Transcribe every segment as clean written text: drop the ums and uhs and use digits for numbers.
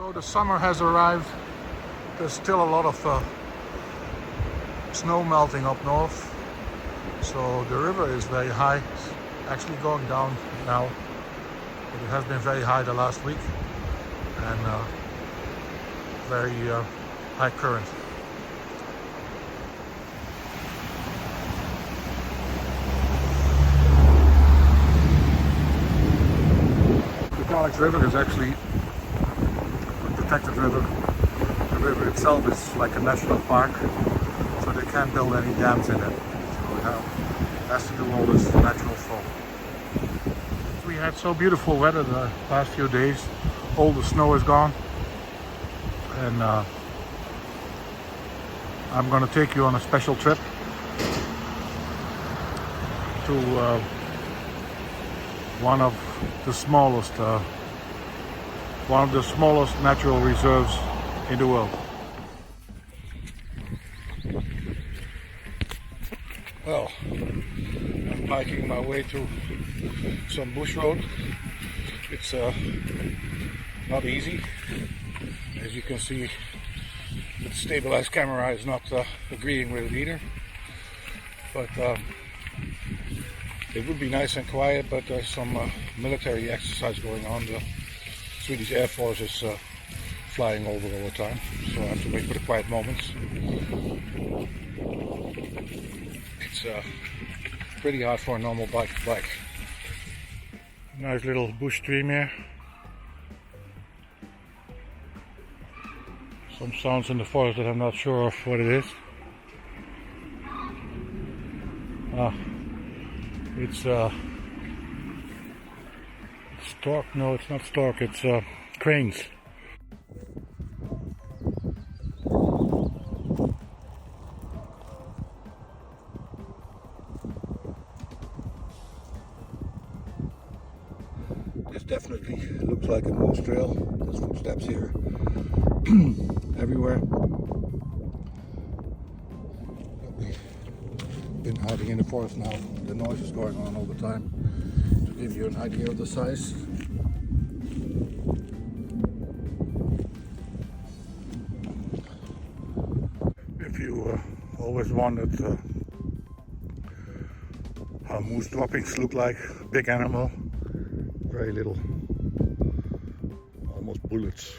Although the summer has arrived, there's still a lot of snow melting up north. So the river is very high. It's actually going down now, but it has been very high the last week and very high current. The Alex River is actually a protected river. The river itself is like a national park, so they can't build any dams in it. So it has to do all this natural flow. We had so beautiful weather the past few days. All the snow is gone, and I'm going to take you on a special trip to one of the smallest natural reserves in the world. Well, I'm hiking my way to some bush road. It's not easy. As you can see, the stabilized camera is not agreeing with it either. But it would be nice and quiet, but there's some military exercise going on. The Swedish Air Force is flying over all the time, so I have to wait for the quiet moments. It's pretty hard for a normal bike to bike. Nice little bush stream here. Some sounds in the forest that I'm not sure of what it is. It's stork. No, it's not stork. It's cranes. This definitely looks like a moose trail. There's footsteps here everywhere. Been hiding in the forest now. The noise is going on all the time. To give you an idea of the size. If you always wondered how moose droppings look like, big animal, very little, almost bullets.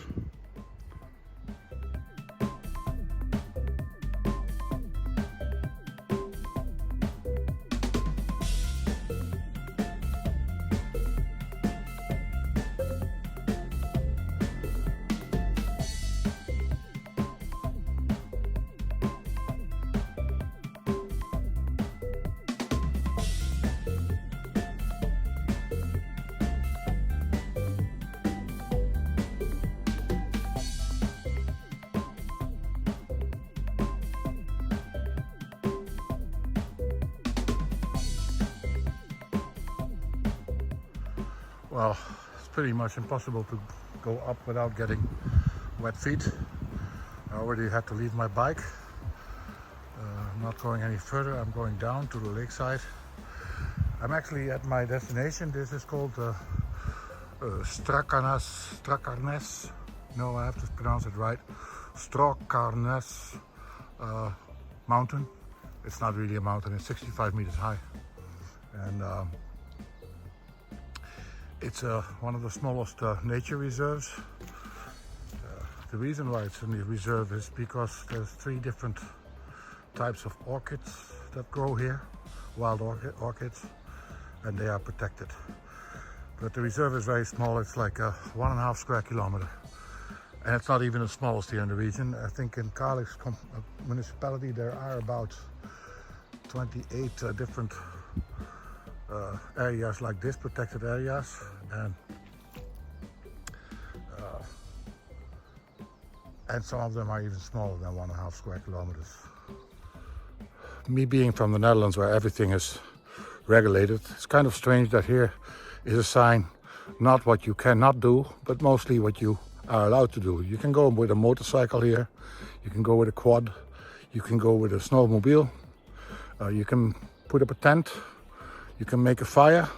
Well, it's pretty much impossible to go up without getting wet feet. I already had to leave my bike. I'm not going any further. I'm going down to the lakeside. I'm actually at my destination. This is called Strakarnes. No, I have to pronounce it right. Strakarnes mountain. It's not really a mountain. It's 65 meters high, and it's one of the smallest nature reserves. The reason why it's in the reserve is because there's 3 different types of orchids that grow here, wild orchids, and they are protected. But the reserve is very small. It's like 1.5 square kilometer, and it's not even the smallest here in the region. I think in Kalix municipality there are about 28 different areas like this, protected areas, and some of them are even smaller than 1.5 square kilometers. Me being from the Netherlands, where everything is regulated, it's kind of strange that here is a sign, not what you cannot do, but mostly what you are allowed to do. You can go with a motorcycle here, you can go with a quad, you can go with a snowmobile, you can put up a tent, you can make a fire,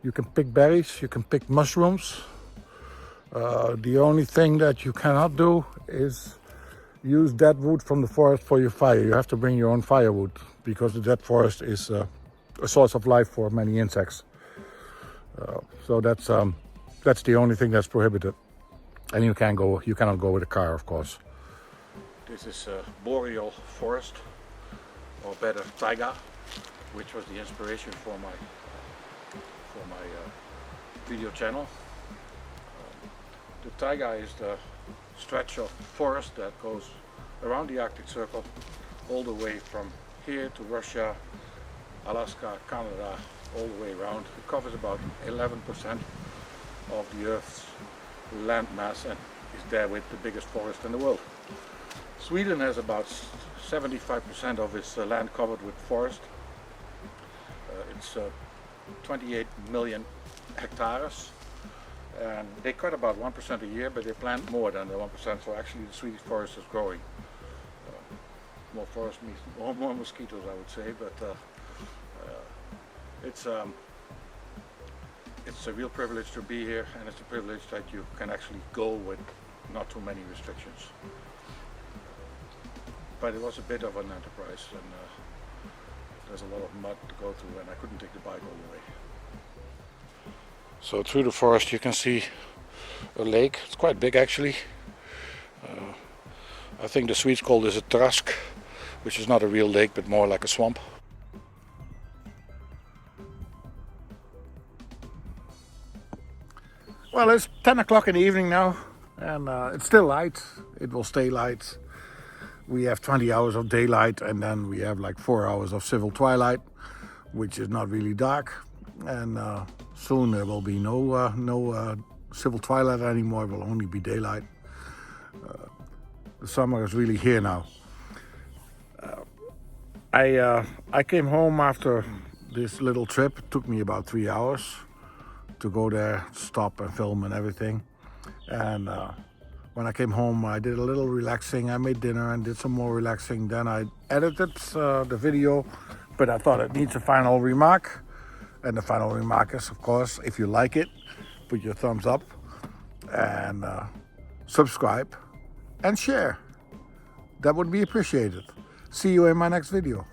you can pick berries, you can pick mushrooms, The only thing that you cannot do is use dead wood from the forest for your fire. You have to bring your own firewood because the dead forest is a source of life for many insects. So that's the only thing that's prohibited. And you cannot go with a car, of course. This is boreal forest, or better taiga, which was the inspiration for my video channel. The taiga is the stretch of forest that goes around the Arctic Circle all the way from here to Russia, Alaska, Canada, all the way around. It covers about 11% of the Earth's land mass and is there with the biggest forest in the world. Sweden has about 75% of its land covered with forest. It's 28 million hectares. And they cut about 1% a year, but they plant more than the 1%, so actually the Swedish forest is growing. More forest means more mosquitoes, I would say, but it's a real privilege to be here, and it's a privilege that you can actually go with not too many restrictions. But it was a bit of an enterprise, and there's a lot of mud to go through, and I couldn't take the bike all the way. So through the forest you can see a lake. It's quite big actually. I think the Swedes call this a trask, which is not a real lake but more like a swamp. Well, it's 10 o'clock in the evening now, and it's still light. It will stay light. We have 20 hours of daylight, and then we have like 4 hours of civil twilight, which is not really dark. And soon there will be no civil twilight anymore. It will only be daylight. The summer is really here now. I came home after this little trip. It took me about 3 hours to go there, stop and film and everything. And when I came home, I did a little relaxing. I made dinner and did some more relaxing. Then I edited the video, but I thought it needs a final remark. And the final remark is, of course, if you like it, put your thumbs up and subscribe and share. That would be appreciated. See you in my next video.